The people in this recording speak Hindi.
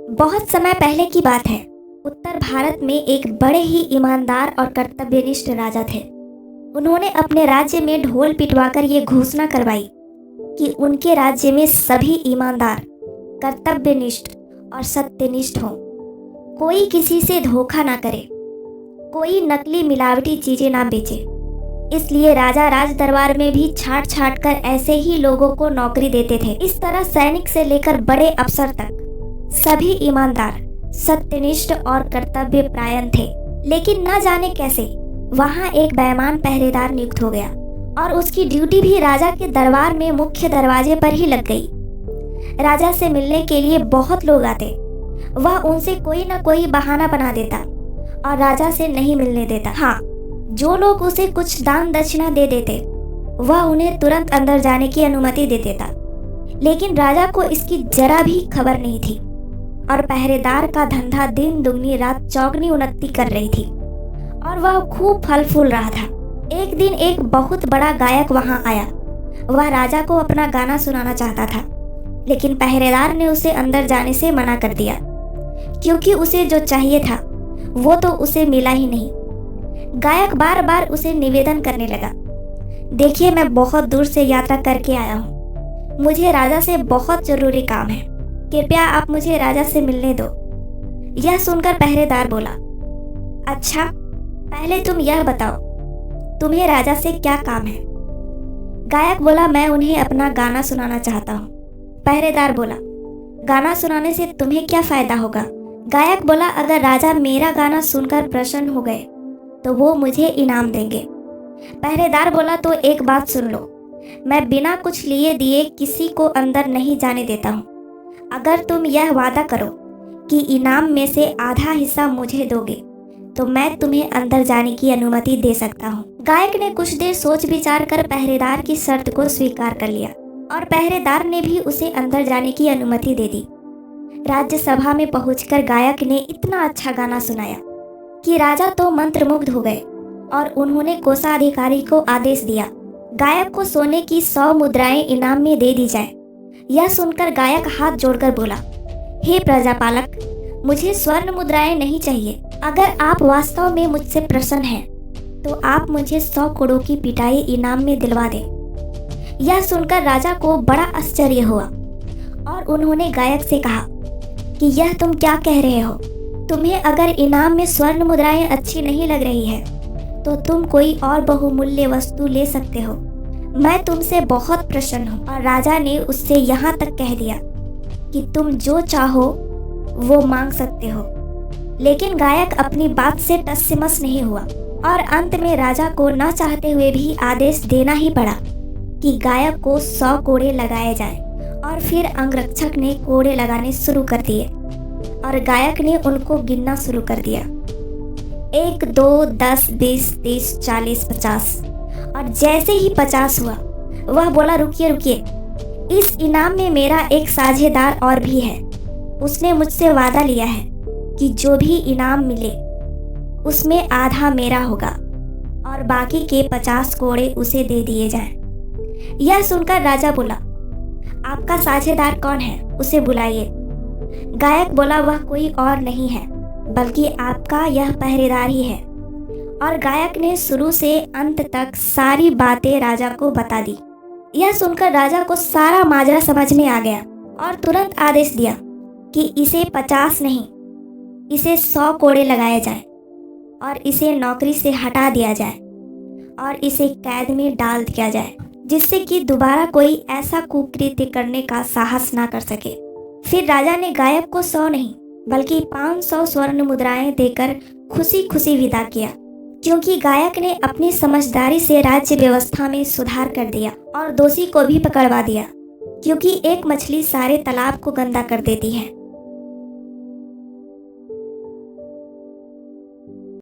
बहुत समय पहले की बात है। उत्तर भारत में एक बड़े ही ईमानदार और कर्तव्यनिष्ठ राजा थे। उन्होंने अपने राज्य में ढोल पिटवाकर ये घोषणा करवाई कि उनके राज्य में सभी ईमानदार, कर्तव्यनिष्ठ और सत्यनिष्ठ हों। कोई किसी से धोखा ना करे, कोई नकली मिलावटी चीजें ना बेचे। इसलिए राजा राज दरबार में भी छाट छाट कर ऐसे ही लोगों को नौकरी देते थे। इस तरह सैनिक से लेकर बड़े अफसर तक सभी ईमानदार, सत्यनिष्ठ और कर्तव्य परायण थे। लेकिन न जाने कैसे वहां एक बेईमान पहरेदार नियुक्त हो गया और उसकी ड्यूटी भी राजा के दरबार में मुख्य दरवाजे पर ही लग गई। राजा से मिलने के लिए बहुत लोग आते, वह उनसे कोई न कोई बहाना बना देता और राजा से नहीं मिलने देता। हाँ, जो लोग उसे कुछ दान दक्षिणा दे देते वह उन्हें तुरंत अंदर जाने की अनुमति दे देता। लेकिन राजा को इसकी जरा भी खबर नहीं थी और पहरेदार का धंधा दिन दुगनी रात चौगनी उन्नति कर रही थी और वह खूब फल फूल रहा था। एक दिन एक बहुत बड़ा गायक वहां आया। वह राजा को अपना गाना सुनाना चाहता था, लेकिन पहरेदार ने उसे अंदर जाने से मना कर दिया, क्योंकि उसे जो चाहिए था वो तो उसे मिला ही नहीं। गायक बार बार उसे निवेदन करने लगा, देखिए, मैं बहुत दूर से यात्रा करके आया हूँ, मुझे राजा से बहुत जरूरी काम है, कृपया आप मुझे राजा से मिलने दो। यह सुनकर पहरेदार बोला, अच्छा, पहले तुम यह बताओ, तुम्हें राजा से क्या काम है? गायक बोला, मैं उन्हें अपना गाना सुनाना चाहता हूँ। पहरेदार बोला, गाना सुनाने से तुम्हें क्या फायदा होगा? गायक बोला, अगर राजा मेरा गाना सुनकर प्रसन्न हो गए तो वो मुझे इनाम देंगे। पहरेदार बोला, तो एक बात सुन लो, मैं बिना कुछ लिए दिए किसी को अंदर नहीं जाने देता हूँ। अगर तुम यह वादा करो कि इनाम में से आधा हिस्सा मुझे दोगे तो मैं तुम्हें अंदर जाने की अनुमति दे सकता हूँ। गायक ने कुछ देर सोच विचार कर पहरेदार की शर्त को स्वीकार कर लिया और पहरेदार ने भी उसे अंदर जाने की अनुमति दे दी। राज्यसभा में पहुंचकर गायक ने इतना अच्छा गाना सुनाया कि राजा तो मंत्रमुग्ध हो गए और उन्होंने कोषाधिकारी को आदेश दिया, गायक को सोने की 100 मुद्राएं इनाम में दे दी जाए। यह सुनकर गायक हाथ जोड़कर बोला, हे प्रजापालक, मुझे स्वर्ण मुद्राएं नहीं चाहिए। अगर आप वास्तव में मुझसे प्रसन्न हैं तो आप मुझे 100 करोड़ की पिटाई इनाम में दिलवा दें। यह सुनकर राजा को बड़ा आश्चर्य हुआ और उन्होंने गायक से कहा कि यह तुम क्या कह रहे हो? तुम्हें अगर इनाम में स्वर्ण मुद्राएं अच्छी नहीं लग रही है तो तुम कोई और बहुमूल्य वस्तु ले सकते हो, मैं तुमसे बहुत प्रसन्न हूँ। और राजा ने उससे यहाँ तक कह दिया कि तुम जो चाहो वो मांग सकते हो। लेकिन गायक अपनी बात से टस से मस नहीं हुआ और अंत में राजा को न चाहते हुए भी आदेश देना ही पड़ा कि गायक को 100 कोड़े लगाए जाएं। और फिर अंगरक्षक ने कोड़े लगाने शुरू कर दिए और गायक ने उनको गिनना शुरू कर दिया, 1 2 10 20 30 40 50। और जैसे ही 50 हुआ वह बोला, रुकिए रुकिए, इस इनाम में मेरा एक साझेदार और भी है। उसने मुझसे वादा लिया है कि जो भी इनाम मिले उसमें आधा मेरा होगा और बाकी के 50 कोड़े उसे दे दिए जाएं। यह सुनकर राजा बोला, आपका साझेदार कौन है? उसे बुलाइए। गायक बोला, वह कोई और नहीं है बल्कि आपका यह पहरेदार ही है। और गायक ने शुरू से अंत तक सारी बातें राजा को बता दी। यह सुनकर राजा को सारा माजरा समझ में आ गया और तुरंत आदेश दिया कि इसे 50 नहीं, इसे 100 कोड़े लगाए जाएं और इसे नौकरी से हटा दिया जाए और इसे कैद में डाल दिया जाए, जिससे कि दोबारा कोई ऐसा कुकृत्य करने का साहस ना कर सके। फिर राजा ने गायक को 100 नहीं बल्कि 500 स्वर्ण मुद्राएं देकर खुशी खुशी विदा किया, क्योंकि गायक ने अपनी समझदारी से राज्य व्यवस्था में सुधार कर दिया और दोषी को भी पकड़वा दिया, क्योंकि एक मछली सारे तालाब को गंदा कर देती है।